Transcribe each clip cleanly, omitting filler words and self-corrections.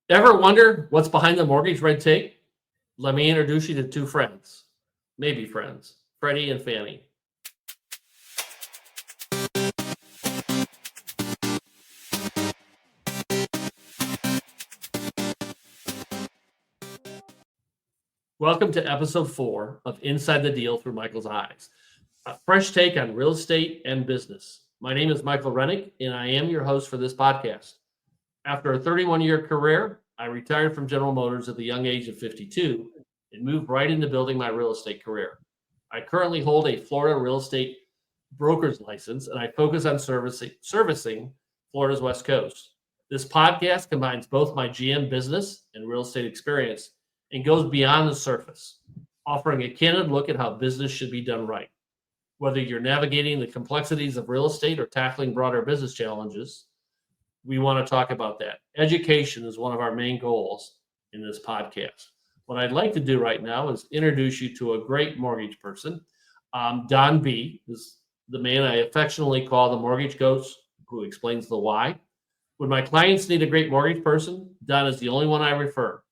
Ever wonder what's behind the mortgage red tape? Let me introduce you to two friends, maybe friends, Freddie and Fannie. Welcome to episode 4 of Inside the Deal Through Michael's Eyes, a fresh take on real estate and business. My name is Michael Rennick, and I am your host for this podcast. After a 31-year career, I retired from General Motors at the young age of 52 and moved right into building my real estate career. I currently hold a Florida real estate broker's license, and I focus on servicing Florida's West Coast. This podcast combines both my GM business and real estate experience and goes beyond the surface, offering a candid look at how business should be done right. Whether you're navigating the complexities of real estate or tackling broader business challenges, we want to talk about that. Education is one of our main goals in this podcast. What I'd like to do right now is introduce you to a great mortgage person. Don B. is the man I affectionately call the mortgage coach who explains the why. When my clients need a great mortgage person, Don is the only one I refer.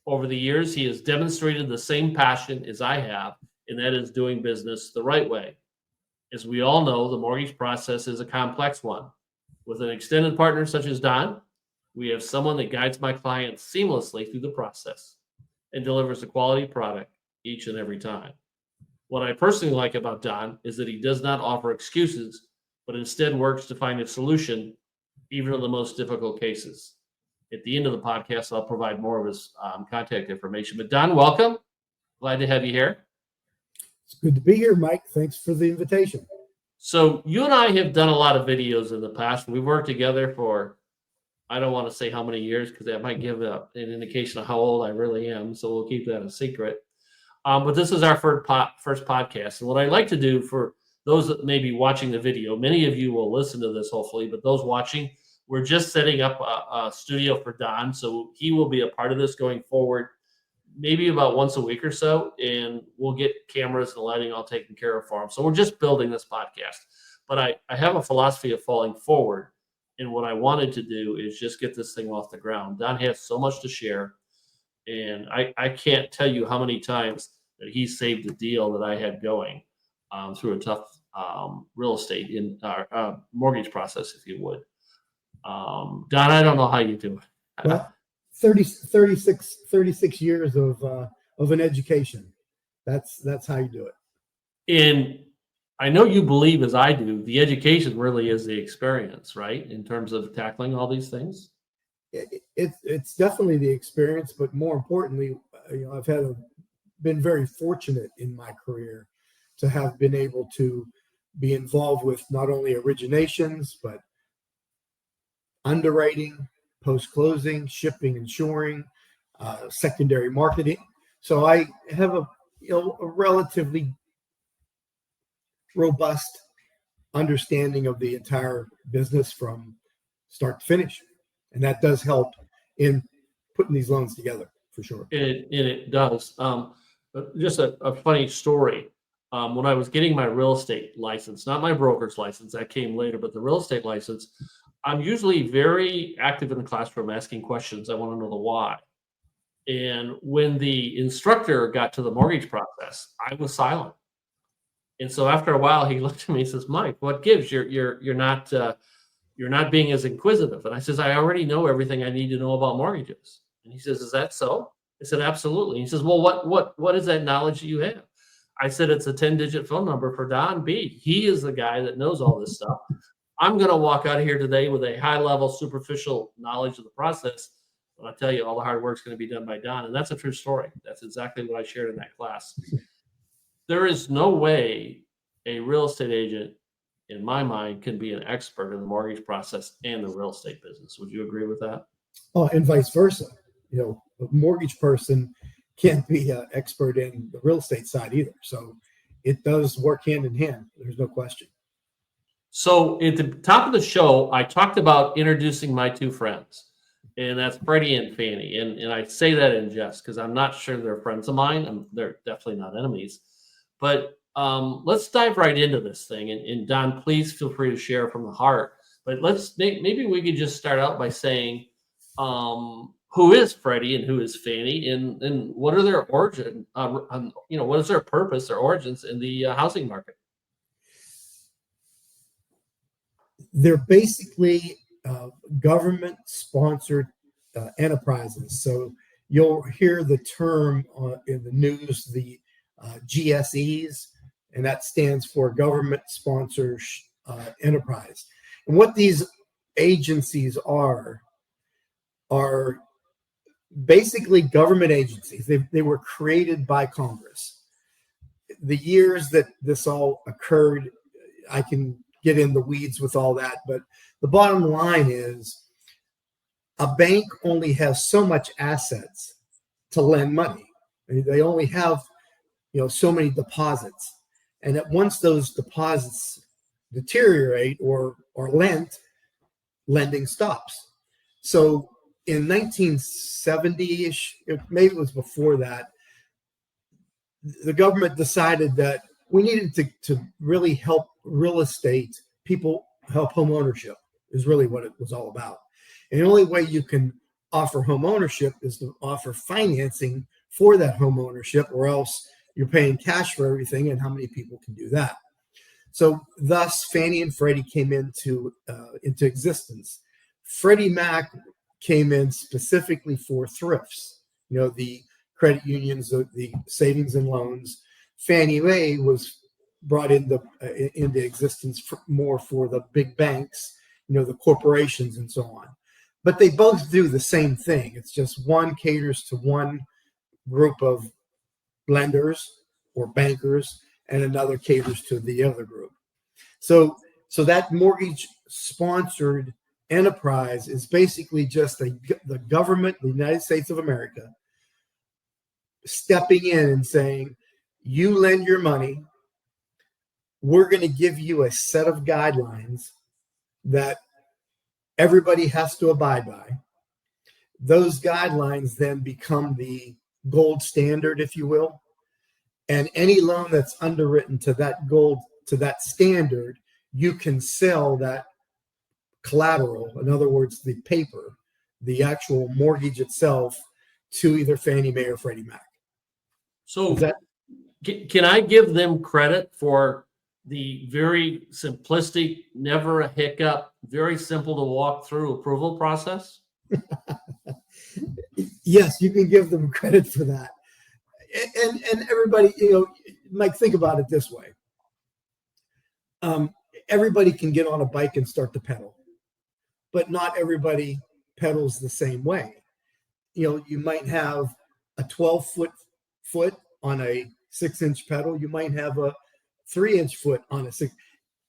Over the years, he has demonstrated the same passion as I have, and that is doing business the right way. As we all know, the mortgage process is a complex one. With an extended partner such as Don, we have someone that guides my clients seamlessly through the process and delivers a quality product each and every time. What I personally like about Don is that he does not offer excuses, but instead works to find a solution, even in the most difficult cases. At the end of the podcast, I'll provide more of his contact information. But Don, welcome. Glad to have you here. It's good to be here, Mike. Thanks for the invitation. So you and I have done a lot of videos in the past. We've worked together for, I don't want to say how many years because that might give an indication of how old I really am. So we'll keep that a secret. But this is our first podcast. And what I'd like to do for those that may be watching the video, many of you will listen to this hopefully, but those watching, we're just setting up a studio for Don, so he will be a part of this going forward, maybe about once a week or so, and we'll get cameras and lighting all taken care of for him. So we're just building this podcast. But I have a philosophy of falling forward, and what I wanted to do is just get this thing off the ground. Don has so much to share, and I can't tell you how many times that he saved a deal that I had going through a tough real estate in our mortgage process, if you would. Don, I don't know how you do it. Well, 36 years of an education. That's how you do it. And I know you believe, as I do, the education really is the experience, right? In terms of tackling all these things. It's definitely the experience, but more importantly, I've been very fortunate in my career to have been able to be involved with not only originations, but underwriting, post-closing, shipping, insuring, secondary marketing. So I have a relatively robust understanding of the entire business from start to finish. And that does help in putting these loans together for sure. It does. Just a funny story. When I was getting my real estate license, not my broker's license, that came later, but the real estate license, I'm usually very active in the classroom asking questions. I want to know the why. And when the instructor got to the mortgage process, I was silent. And so after a while, he looked at me and says, "Mike, what gives? You're not being as inquisitive." And I says, "I already know everything I need to know about mortgages." And he says, "Is that so?" I said, "Absolutely." And he says, "Well, what is that knowledge that you have?" I said, "It's a 10-digit phone number for Don B. He is the guy that knows all this stuff. I'm going to walk out of here today with a high-level, superficial knowledge of the process. But I tell you, all the hard work is going to be done by Don." And that's a true story. That's exactly what I shared in that class. There is no way a real estate agent, in my mind, can be an expert in the mortgage process and the real estate business. Would you agree with that? Oh, and vice versa. A mortgage person can't be an expert in the real estate side either. So it does work hand in hand. There's no question. So at the top of the show, I talked about introducing my two friends, and that's Freddie and Fannie. And I say that in jest because I'm not sure they're friends of mine. They're definitely not enemies. But let's dive right into this thing. And Don, please feel free to share from the heart. But maybe we could just start out by saying, who is Freddie and who is Fannie, and what are their origin? What is their purpose, their origins in the housing market? They're basically government-sponsored enterprises. So you'll hear the term in the news, the GSEs, and that stands for government-sponsored enterprise. And what these agencies are basically government agencies. They were created by Congress. The years that this all occurred, I can get in the weeds with all that, but the bottom line is a bank only has so much assets to lend money. I mean, they only have so many deposits, and that once those deposits deteriorate or lending stops. So in 1970-ish, maybe it was before that, the government decided that we needed to really help real estate people, help home ownership is really what it was all about. And the only way you can offer home ownership is to offer financing for that home ownership, or else you're paying cash for everything, and how many people can do that? So thus Fannie and Freddie came into existence. Freddie Mac came in specifically for thrifts, the credit unions, the savings and loans. Fannie Mae was brought into existence more for the big banks, the corporations and so on. But they both do the same thing. It's just one caters to one group of lenders or bankers, and another caters to the other group. So that mortgage sponsored enterprise is basically just the government, the United States of America, stepping in and saying, you lend your money, we're going to give you a set of guidelines that everybody has to abide by. Those guidelines then become the gold standard, if you will. And any loan that's underwritten to that standard, you can sell that collateral, in other words, the paper, the actual mortgage itself, to either Fannie Mae or Freddie Mac. So can I give them credit for the very simplistic, never a hiccup, very simple to walk through approval process? Yes, you can give them credit for that. And everybody, Mike, think about it this way. Everybody can get on a bike and start to pedal, but not everybody pedals the same way. You might have a 12-foot on a 6-inch pedal. You might have a 3-inch foot on a 6.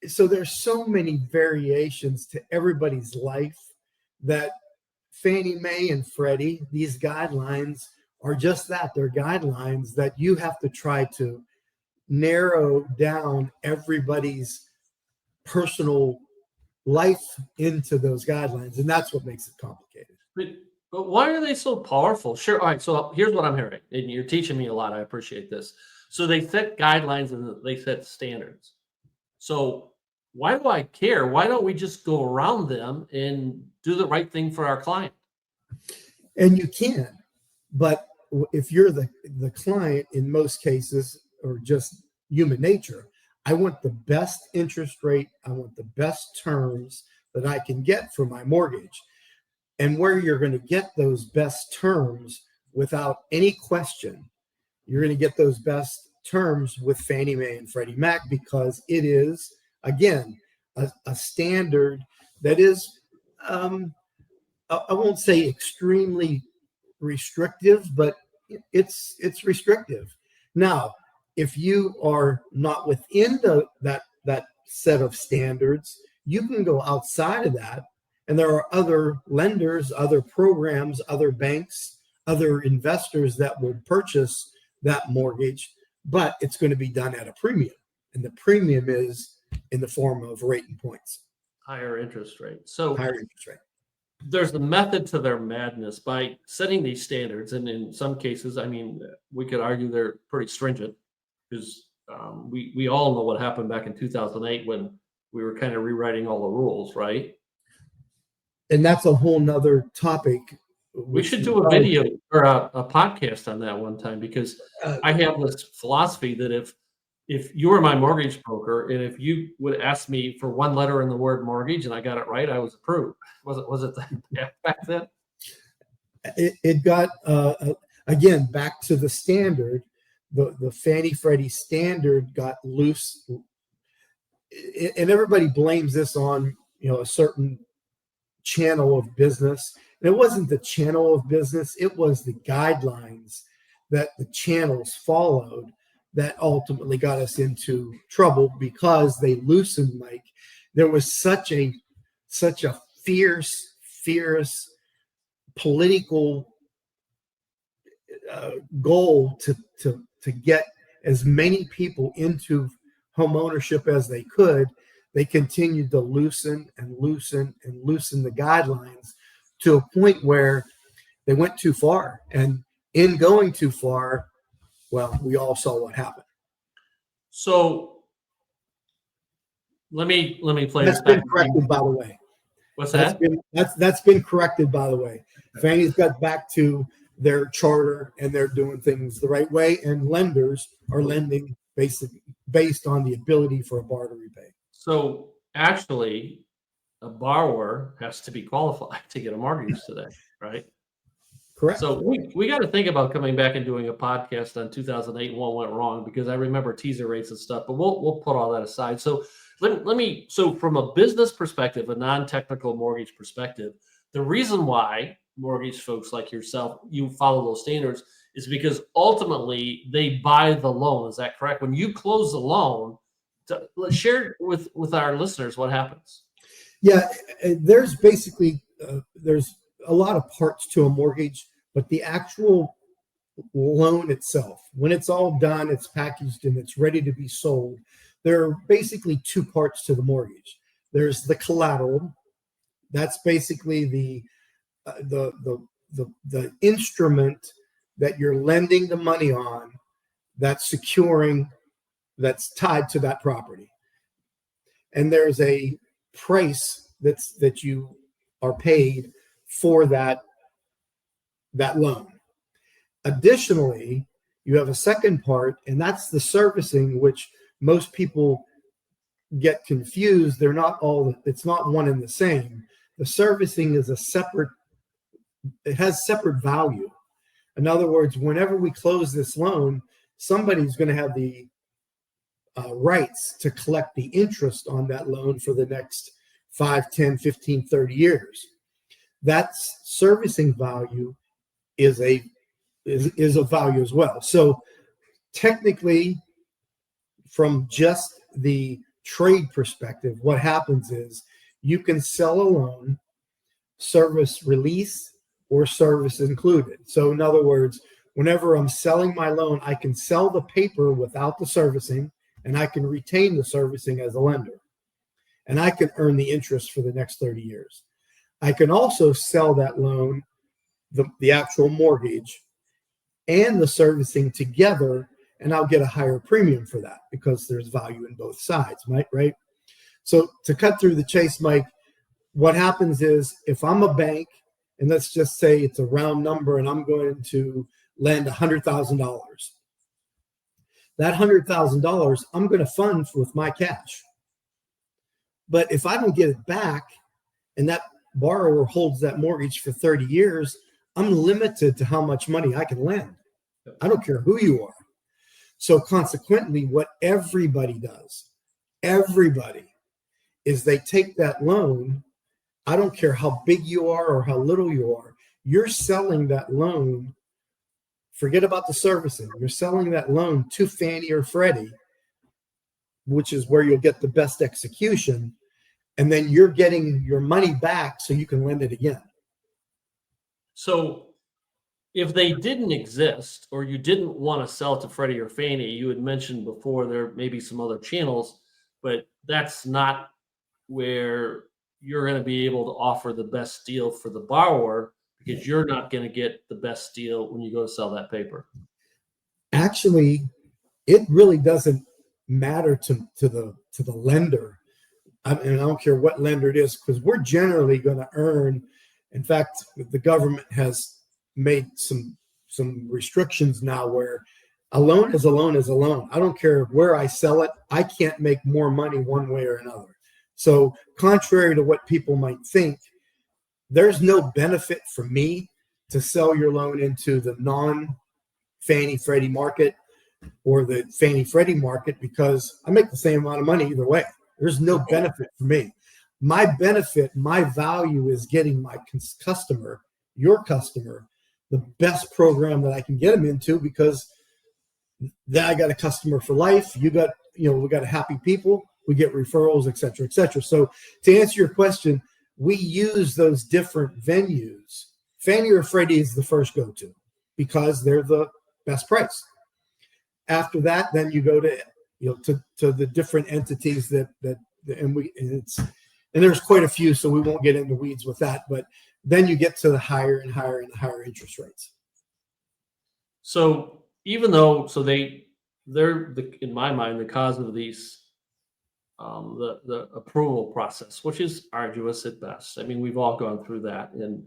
So there's so many variations to everybody's life that Fannie Mae and Freddie, these guidelines are just that. They're guidelines that you have to try to narrow down everybody's personal life into those guidelines. And that's what makes it complicated. But why are they so powerful? Sure. All right. So here's what I'm hearing, and you're teaching me a lot. I appreciate this. So they set guidelines and they set standards. So why do I care? Why don't we just go around them and do the right thing for our client? And you can, but if you're the client, in most cases, or just human nature, I want the best interest rate. I want the best terms that I can get for my mortgage. And where you're going to get those best terms without any question, you're going to get those best terms with Fannie Mae and Freddie Mac, because it is, again, a standard that is, I won't say extremely restrictive, but it's restrictive. Now, if you are not within that set of standards, you can go outside of that. And there are other lenders, other programs, other banks, other investors that will purchase that mortgage, but it's going to be done at a premium. And the premium is in the form of rate and points. Higher interest rate. So higher interest rate. There's the method to their madness by setting these standards. And in some cases, we could argue they're pretty stringent, because we all know what happened back in 2008 when we were kind of rewriting all the rules, right? And that's a whole nother topic We which should is do a probably, video or a podcast on that one time, because uh, I have this philosophy that if you were my mortgage broker and if you would ask me for one letter in the word mortgage and I got it right, I was approved. Was it that back then? it got again back to the standard. The Fannie Freddie standard got loose, and everybody blames this on a certain channel of business. And it wasn't the channel of business; it was the guidelines that the channels followed that ultimately got us into trouble because they loosened. Mike, there was such a fierce political goal to get as many people into home ownership as they could. They continued to loosen the guidelines to a point where they went too far. And in going too far, well, we all saw what happened. So let me play That's this back. been corrected, by the way. What's That's that? been corrected, by the way. Fannie's got back to their charter and they're doing things the right way, and lenders are lending based on the ability for a borrower to repay. So actually, a borrower has to be qualified to get a mortgage today, right? Correct. So we got to think about coming back and doing a podcast on 2008 and what went wrong, because I remember teaser rates and stuff, but we'll put all that aside. So so from a business perspective, a non-technical mortgage perspective, the reason why mortgage folks like yourself, you follow those standards, is because ultimately they buy the loan. Is that correct? When you close the loan, let's share with our listeners what happens. Yeah, there's basically there's a lot of parts to a mortgage, but the actual loan itself, when it's all done, it's packaged and it's ready to be sold, there are basically two parts to the mortgage. There's the collateral. That's basically the instrument that you're lending the money on, that's securing, that's tied to that property. And there's a price that you are paid for that loan. Additionally, you have a second part, and that's the servicing, which most people get confused. It's not one and the same. The servicing is it has separate value. In other words, whenever we close this loan, somebody's going to have the rights to collect the interest on that loan for the next 5, 10, 15, 30 years. That servicing value is a value as well. So technically, from just the trade perspective, what happens is you can sell a loan, service release, or service included. So in other words, whenever I'm selling my loan, I can sell the paper without the servicing, and I can retain the servicing as a lender. And I can earn the interest for the next 30 years. I can also sell that loan, the actual mortgage, and the servicing together, and I'll get a higher premium for that because there's value in both sides, right? So to cut through the chase, Mike, what happens is if I'm a bank, and let's just say it's a round number, and I'm going to lend $100,000. That $100,000 I'm going to fund with my cash. But if I don't get it back, and that borrower holds that mortgage for 30 years, I'm limited to how much money I can lend. I don't care who you are. So consequently, what everybody does, is they take that loan. I don't care how big you are or how little you are. You're selling that loan. Forget about the servicing. You're selling that loan to Fannie or Freddie, which is where you'll get the best execution. And then you're getting your money back so you can lend it again. So if they didn't exist, or you didn't want to sell to Freddie or Fannie, you had mentioned before there may be some other channels, but that's not where you're going to be able to offer the best deal for the borrower, because you're not going to get the best deal when you go to sell that paper. Actually, it really doesn't matter to the lender. And I don't care what lender it is, because we're generally going to earn In fact, the government has made some restrictions now where a loan is a loan is a loan. I don't care where I sell it. I can't make more money one way or another. So contrary to what people might think, there's no benefit for me to sell your loan into the non-Fannie Freddie market or the Fannie Freddie market because I make the same amount of money either way. There's no benefit for me. My benefit, my value is getting my customer, your customer, the best program that I can get them into, because then I got a customer for life. We got happy people, we get referrals, et cetera, et cetera. So to answer your question, we use those different venues. Fannie or Freddie is the first go-to because they're the best price. After that, then you go to the different entities and there's quite a few, so we won't get into weeds with that. But then you get to the higher and higher and higher interest rates. So even though, they're in my mind, the cause of these, the approval process, which is arduous at best. I mean, we've all gone through that, and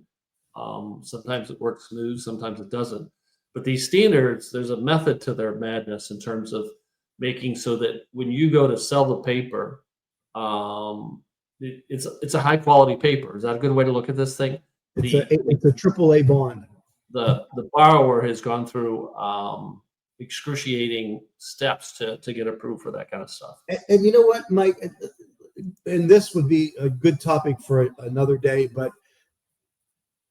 sometimes it works smooth, sometimes it doesn't. But these standards, there's a method to their madness in terms of making so that when you go to sell the paper, it's a high quality paper. Is that a good way to look at this thing? It's a AAA bond. The borrower has gone through excruciating steps to get approved for that kind of stuff. And you know what, Mike? And this would be a good topic for another day, but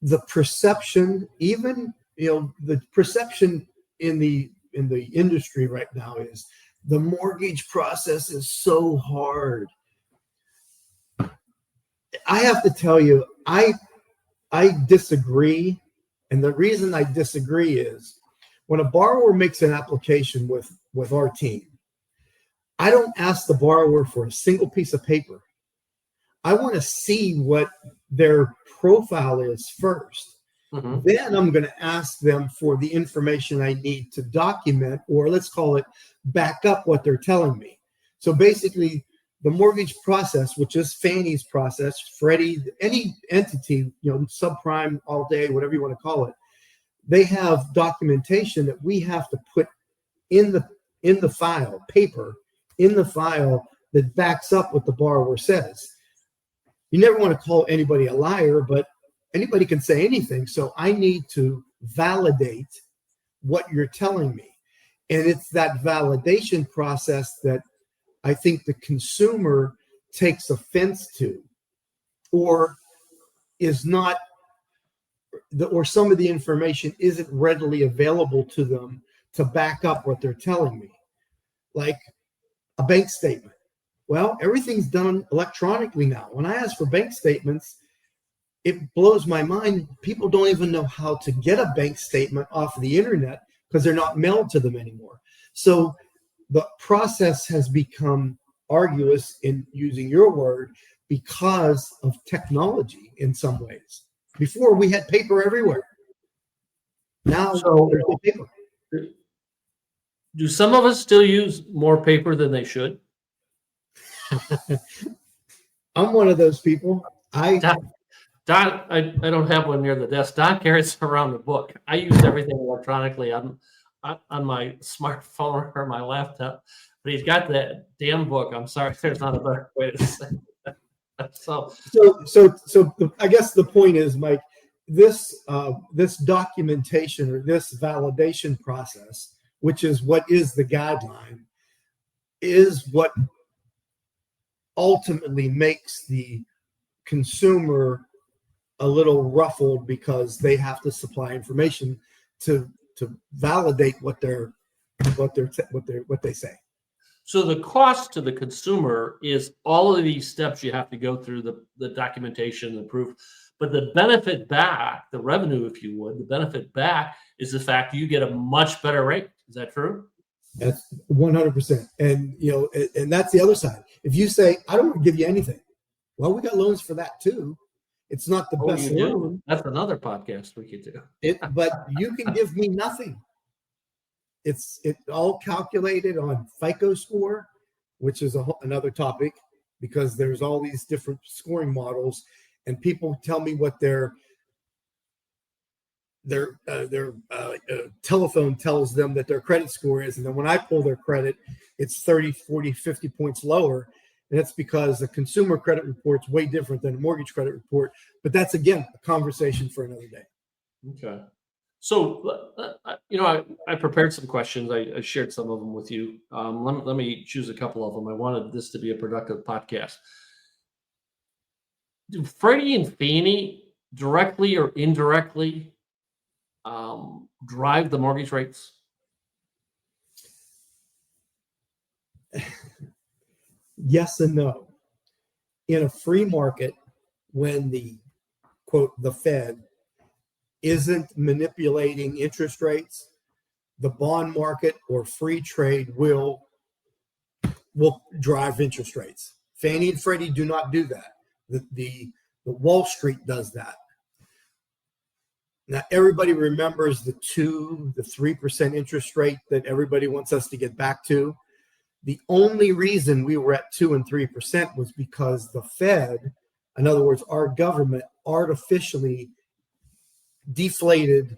the perception, the perception in the industry right now is the mortgage process is so hard. I have to tell you, I disagree. And the reason I disagree is when a borrower makes an application with our team, I don't ask the borrower for a single piece of paper. I want to see what their profile is first. Mm-hmm. Then I'm going to ask them for the information I need to document, or let's call it back up what they're telling me. So basically, the mortgage process, which is Fannie's process, Freddie, any entity, subprime, all day, whatever you want to call it, they have documentation that we have to put in the file, paper in the file that backs up what the borrower says. You never want to call anybody a liar, but anybody can say anything. So I need to validate what you're telling me. And it's that validation process that I think the consumer takes offense to, or is not, or some of the information isn't readily available to them to back up what they're telling me. Like a bank statement. Well, everything's done electronically now. When I ask for bank statements, it blows my mind. People don't even know how to get a bank statement off of the internet because they're not mailed to them anymore. So the process has become arduous, in using your word, because of technology in some ways. Before, we had paper everywhere. Now there's no paper. Do some of us still use more paper than they should? I'm one of those people. Don, I don't have one near the desk. Don carries around the book. I use everything electronically on my smartphone or my laptop, but he's got that damn book. I'm sorry, there's not a better way to say that. So I guess the point is, Mike, this documentation or this validation process, which is what is the guideline, is what ultimately makes the consumer a little ruffled, because they have to supply information to validate what they say. So the cost to the consumer is all of these steps you have to go through, the documentation, the proof, but the benefit back, the revenue, if you would, the benefit back is the fact you get a much better rate. Is that true? That's 100%. And and that's the other side. If you say, I don't want to give you anything, well, we got loans for that too. It's not the best loan. That's another podcast we could do. But you can give me nothing. It's all calculated on FICO score, which is another topic, because there's all these different scoring models, and people tell me what their their telephone tells them that their credit score is, and then when I pull their credit, it's 30, 40, 50 points lower. And that's because the consumer credit report's way different than a mortgage credit report. But that's, again, a conversation for another day. Okay. So, I prepared some questions. I shared some of them with you. Let me choose a couple of them. I wanted this to be a productive podcast. Do Freddie and Fannie directly or indirectly drive the mortgage rates? Yes and no. In a free market, when the quote, the Fed isn't manipulating interest rates, the bond market or free trade will drive interest rates. Fannie and Freddie do not do that. The Wall Street does that. Now, everybody remembers the 3% interest rate that everybody wants us to get back to. The only reason we were at 2 and 3% was because the Fed, in other words, our government, artificially deflated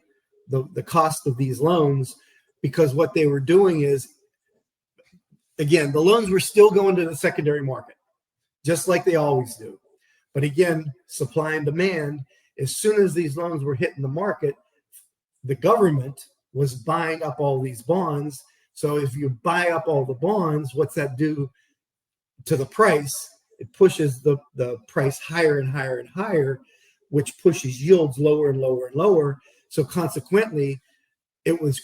the cost of these loans, because what they were doing is, again, the loans were still going to the secondary market, just like they always do. But again, supply and demand, as soon as these loans were hitting the market, the government was buying up all these bonds. So if you buy up all the bonds, what's that do to the price? It pushes the price higher and higher and higher, which pushes yields lower and lower and lower. So consequently, it was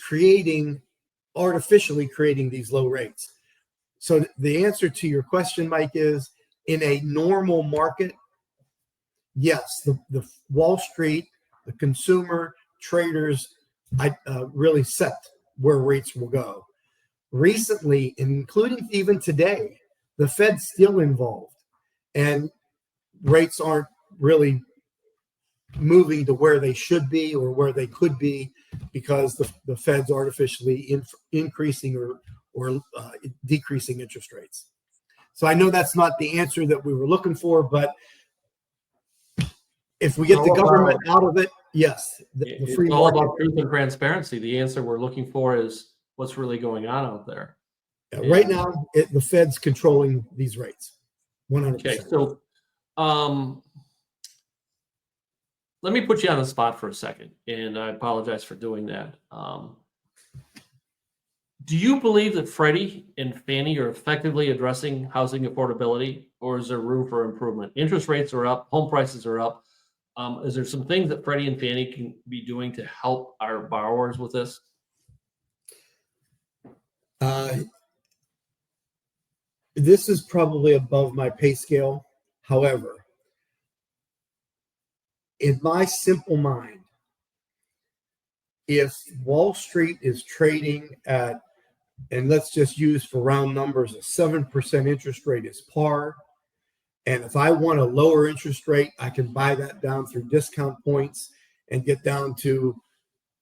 artificially creating these low rates. So the answer to your question, Mike, is in a normal market, yes, the Wall Street, the consumer, traders, really set where rates will go. Recently, including even today, the Fed's still involved, and rates aren't really moving to where they should be or where they could be, because the Fed's artificially increasing or decreasing interest rates. So I know that's not the answer that we were looking for, but if we get the government out of it, yes. The free all market, about truth and transparency. The answer we're looking for is what's really going on out there. Right now, the Fed's controlling these rates, 100%. Okay, so let me put you on the spot for a second, and I apologize for doing that. Do you believe that Freddie and Fannie are effectively addressing housing affordability, or is there room for improvement? Interest rates are up, home prices are up. Is there some things that Freddie and Fannie can be doing to help our borrowers with this? This is probably above my pay scale. However, in my simple mind, if Wall Street is trading at, and let's just use for round numbers, a 7% interest rate is par, and if I want a lower interest rate, I can buy that down through discount points and get down to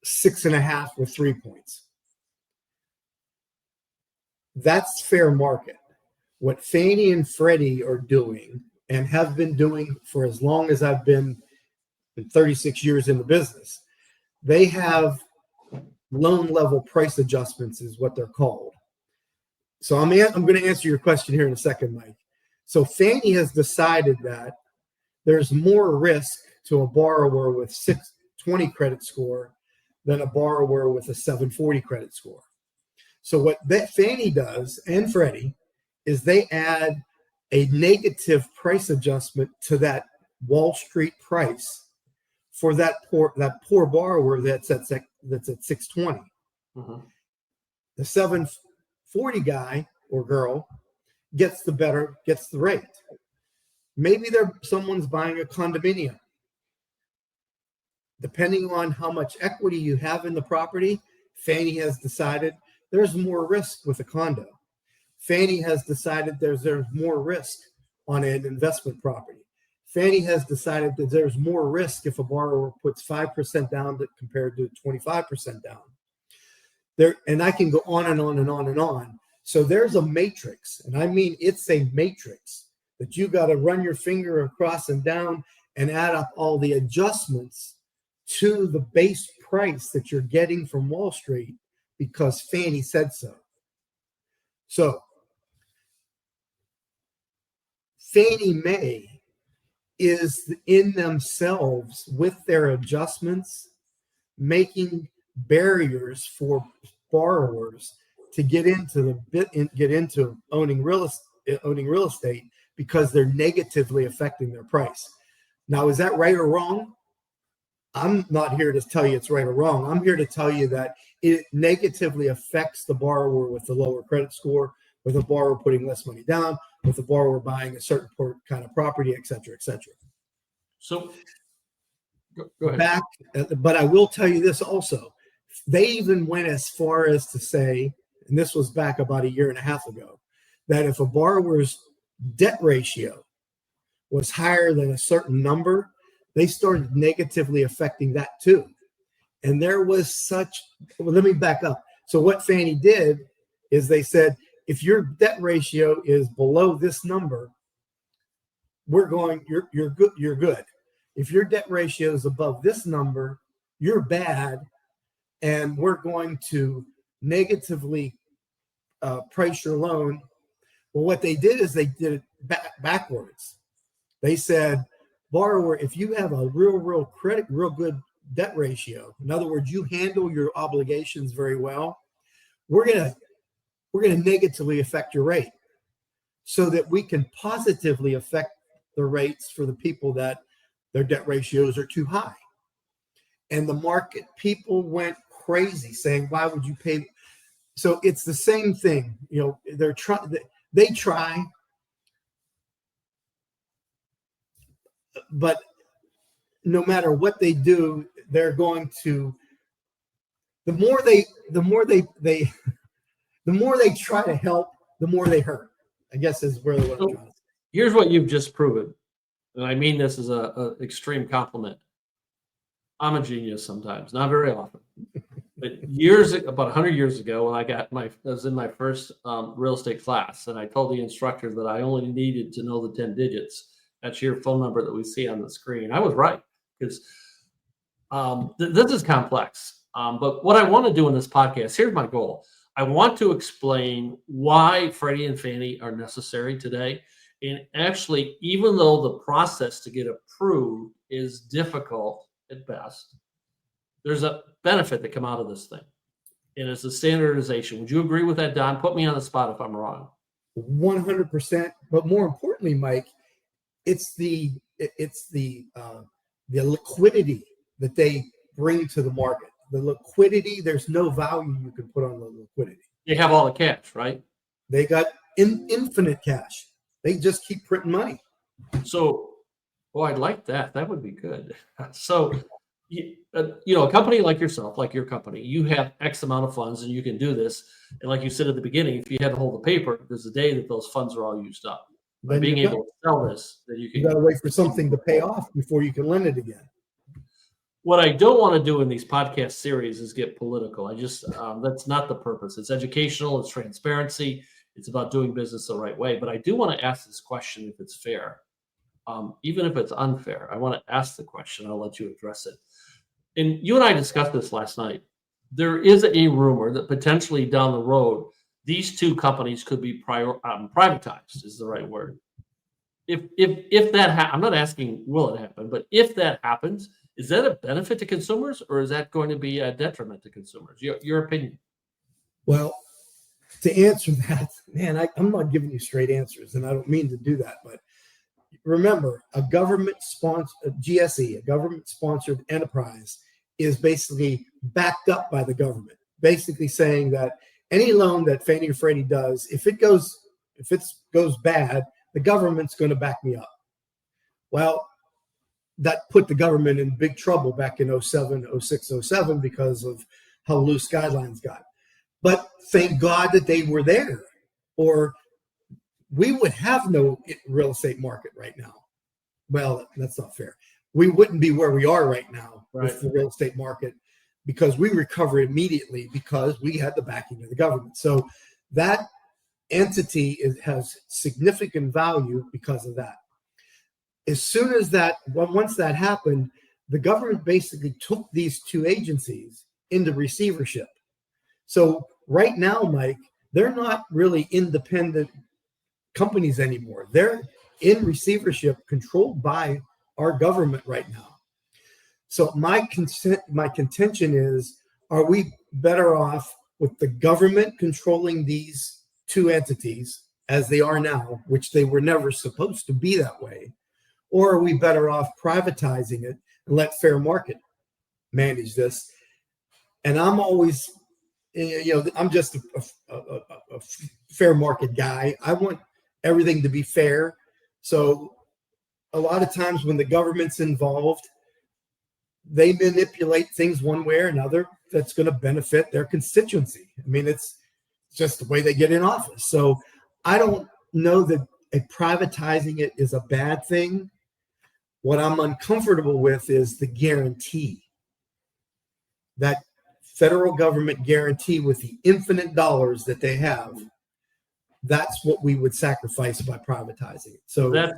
6.5 with 3 points. That's fair market. What Fannie and Freddie are doing and have been doing for as long as I've been 36 years in the business, they have loan level price adjustments is what they're called. So I'm going to answer your question here in a second, Mike. So Fannie has decided that there's more risk to a borrower with 620 credit score than a borrower with a 740 credit score. So what Fannie does, and Freddie, is they add a negative price adjustment to that Wall Street price for that poor borrower that's at 620. Mm-hmm. The 740 guy or girl gets the rate. Maybe someone's buying a condominium. Depending on how much equity you have in the property, Fannie has decided there's more risk with a condo. Fannie has decided there's more risk on an investment property. Fannie has decided that there's more risk if a borrower puts 5% down compared to 25% down. And I can go on and on and on and on. So there's a matrix, and I mean it's a matrix that you got to run your finger across and down and add up all the adjustments to the base price that you're getting from Wall Street because Fannie said so. So Fannie Mae is in themselves, with their adjustments, making barriers for borrowers to get into owning real estate because they're negatively affecting their price. Now, is that right or wrong? I'm not here to tell you it's right or wrong. I'm here to tell you that it negatively affects the borrower with the lower credit score, with a borrower putting less money down, with the borrower buying a certain kind of property, et cetera, et cetera. So go ahead. But I will tell you this also. They even went as far as to say, and this was back about a year and a half ago, that if a borrower's debt ratio was higher than a certain number, they started negatively affecting that too. And there was let me back up. So what Fannie did is they said, if your debt ratio is below this number, you're good. If your debt ratio is above this number, you're bad, and we're going to negatively price your loan. Well, what they did is they did it backwards. They said, borrower, if you have a real good debt ratio, in other words, you handle your obligations very well, we're gonna negatively affect your rate so that we can positively affect the rates for the people that their debt ratios are too high. And the market people went crazy saying, why would you pay? So it's the same thing. They try, but no matter what they do, they're going to, the more they try to help, the more they hurt, I guess is where they're trying to say. Here's what you've just proven, and I mean this as an extreme compliment. I'm a genius sometimes, not very often. But about 100 years ago, when I was in my first real estate class, and I told the instructor that I only needed to know the 10 digits. That's your phone number that we see on the screen. I was right, because this is complex. But what I want to do in this podcast, here's my goal. I want to explain why Freddie and Fannie are necessary today. And actually, even though the process to get approved is difficult at best, there's a benefit that come out of this thing. And it's the standardization. Would you agree with that, Don? Put me on the spot if I'm wrong. 100%. But more importantly, Mike, it's the liquidity that they bring to the market. The liquidity, there's no value you can put on the liquidity. They have all the cash, right? They got infinite cash. They just keep printing money. So, I'd like that. That would be good. So, a company like yourself, like your company, you have X amount of funds and you can do this. And like you said at the beginning, if you had to hold the paper, there's a day that those funds are all used up. By being able to sell this, that you got to wait for something to pay off before you can lend it again. What I don't want to do in these podcast series is get political. That's not the purpose. It's educational. It's transparency. It's about doing business the right way. But I do want to ask this question if it's fair. Even if it's unfair, I want to ask the question. I'll let you address it. And you and I discussed this last night. There is a rumor that potentially down the road, these two companies could be privatized, is the right word. If that I'm not asking will it happen, but if that happens, is that a benefit to consumers, or is that going to be a detriment to consumers? Your opinion. Well, to answer that, man, I'm not giving you straight answers, and I don't mean to do that. But remember, a government-sponsored GSE, a government-sponsored enterprise, is basically backed up by the government, basically saying that any loan that Fannie or Freddie does, if it goes bad, the government's going to back me up. Well, that put the government in big trouble back in 07, 06, 07 because of how loose guidelines got. But thank God that they were there, or we would have no real estate market right now. Well, that's not fair. We wouldn't be where we are right now with the real estate market, because we recover immediately because we had the backing of the government. So that entity has significant value because of that. As soon as once that happened, the government basically took these two agencies into receivership. So right now, Mike, they're not really independent companies anymore. They're in receivership controlled by our government right now. So my contention is, are we better off with the government controlling these two entities as they are now, which they were never supposed to be that way? Or are we better off privatizing it and let fair market manage this? And I'm always, I'm just a fair market guy. I want everything to be fair. So a lot of times when the government's involved, they manipulate things one way or another that's going to benefit their constituency. I mean, it's just the way they get in office. So I don't know that privatizing it is a bad thing. What I'm uncomfortable with is the guarantee. That federal government guarantee with the infinite dollars that they have, that's what we would sacrifice by privatizing it. So that's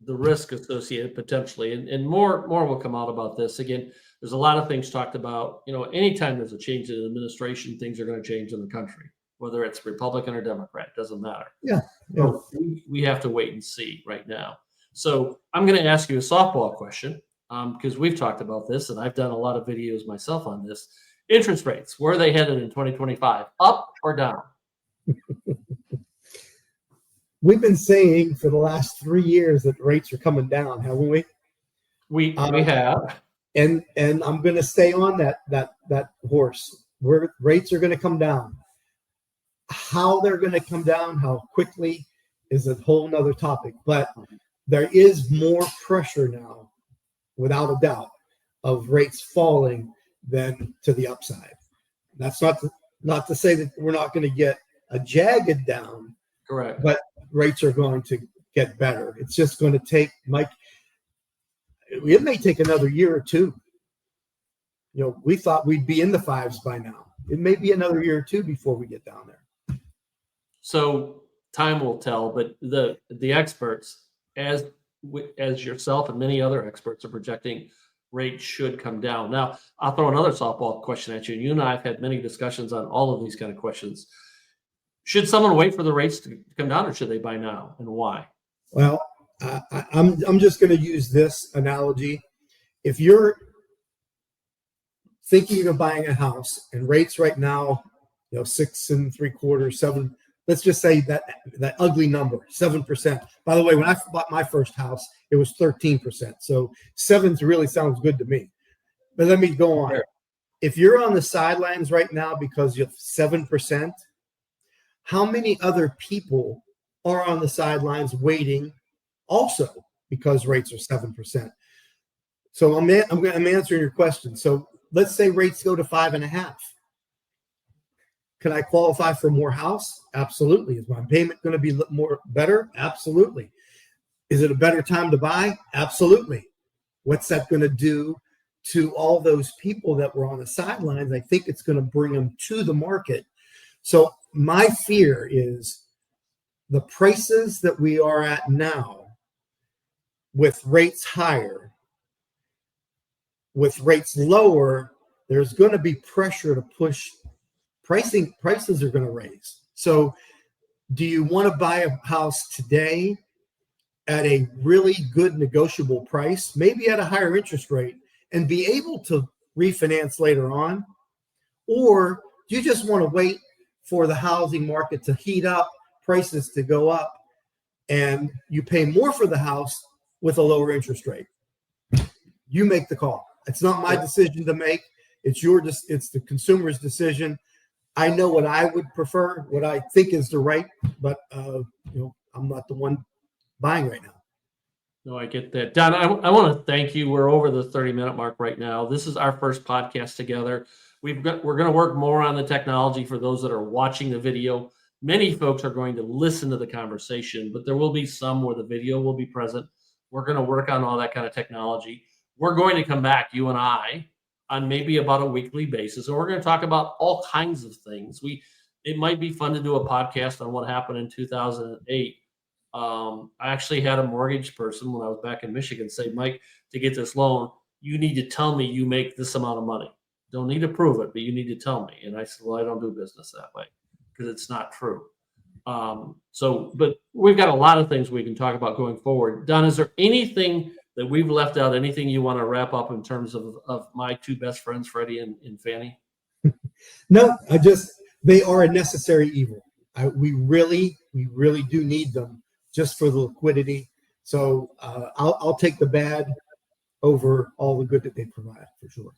the risk associated potentially, and more will come out about this. Again, there's a lot of things talked about. Anytime there's a change in administration, things are going to change in the country, whether it's Republican or Democrat, doesn't matter. Yeah. So we have to wait and see right now. So I'm going to ask you a softball question because we've talked about this, and I've done a lot of videos myself on this. Interest rates, where are they headed in 2025? Up or down? We've been saying for the last 3 years that rates are coming down, haven't we? We have. And I'm going to stay on that horse. Where rates are going to come down. How they're going to come down, how quickly, is a whole nother topic. But there is more pressure now, without a doubt, of rates falling than to the upside. That's not to say that we're not going to get a jagged down. Correct. But rates are going to get better. It's just going to take, Mike, it may take another year or two. We thought we'd be in the fives by now. It may be another year or two before we get down there. So time will tell, but the experts, as yourself and many other experts, are projecting rates should come down. Now, I'll throw another softball question at you. You and I have had many discussions on all of these kind of questions. Should someone wait for the rates to come down, or should they buy now, and why? Well, I'm just going to use this analogy. If you're thinking of buying a house and rates right now, 6 3/4, 7. Let's just say that ugly number, 7%. By the way, when I bought my first house, it was 13%. So 7 really sounds good to me. But let me go on. Sure. If you're on the sidelines right now because you have 7%, how many other people are on the sidelines waiting also because rates are 7%? So I'm answering your question. So let's say rates go to 5.5. Can I qualify for more house? Absolutely. Is my payment going to be better? Absolutely. Is it a better time to buy? Absolutely. What's that going to do to all those people that were on the sidelines? I think it's going to bring them to the market. So my fear is the prices that we are at now, with rates higher, with rates lower, there's going to be pressure to push prices are going to raise. So do you want to buy a house today at a really good negotiable price, maybe at a higher interest rate, and be able to refinance later on? Or do you just want to wait for the housing market to heat up, prices to go up, and you pay more for the house with a lower interest rate? You make the call. It's not my decision to make. It's the consumer's decision. I know what I would prefer, what I think is the right, but I'm not the one buying right now. No, I get that. Don, I want to thank you. We're over the 30-minute mark right now. This is our first podcast together. We're going to work more on the technology for those that are watching the video. Many folks are going to listen to the conversation, but there will be some where the video will be present. We're going to work on all that kind of technology. We're going to come back, you and I, on maybe about a weekly basis, and we're going to talk about all kinds of things. It might be fun to do a podcast on what happened in 2008. I actually had a mortgage person when I was back in Michigan say, Mike, to get this loan, you need to tell me you make this amount of money. Don't need to prove it, but you need to tell me. And I said, well, I don't do business that way because it's not true. But we've got a lot of things we can talk about going forward. Don, is there anything that we've left out, anything you want to wrap up in terms of my two best friends, Freddie and Fannie? No, they are a necessary evil. We really do need them just for the liquidity. So I'll take the bad over all the good that they provide for sure.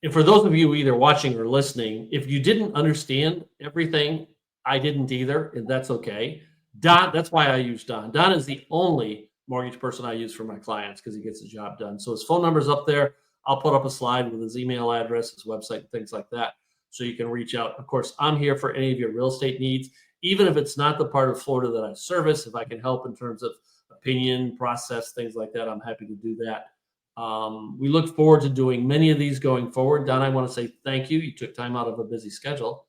And for those of you either watching or listening, if you didn't understand everything, I didn't either, and that's okay. Don, that's why I use Don. Don is the only mortgage person I use for my clients because he gets the job done. So his phone number's up there. I'll put up a slide with his email address, his website, things like that, so you can reach out. Of course, I'm here for any of your real estate needs, even if it's not the part of Florida that I service. If I can help in terms of opinion, process, things like that, I'm happy to do that. We look forward to doing many of these going forward. Don, I want to say thank you. You took time out of a busy schedule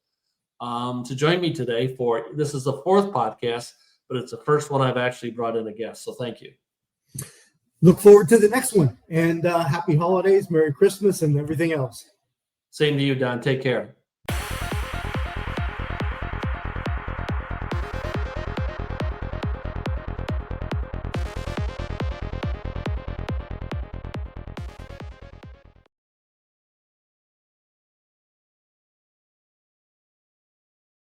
to join me today this is the fourth podcast, but it's the first one I've actually brought in a guest. So thank you. Look forward to the next one, and happy holidays, Merry Christmas, and everything else. Same to you, Don. Take care.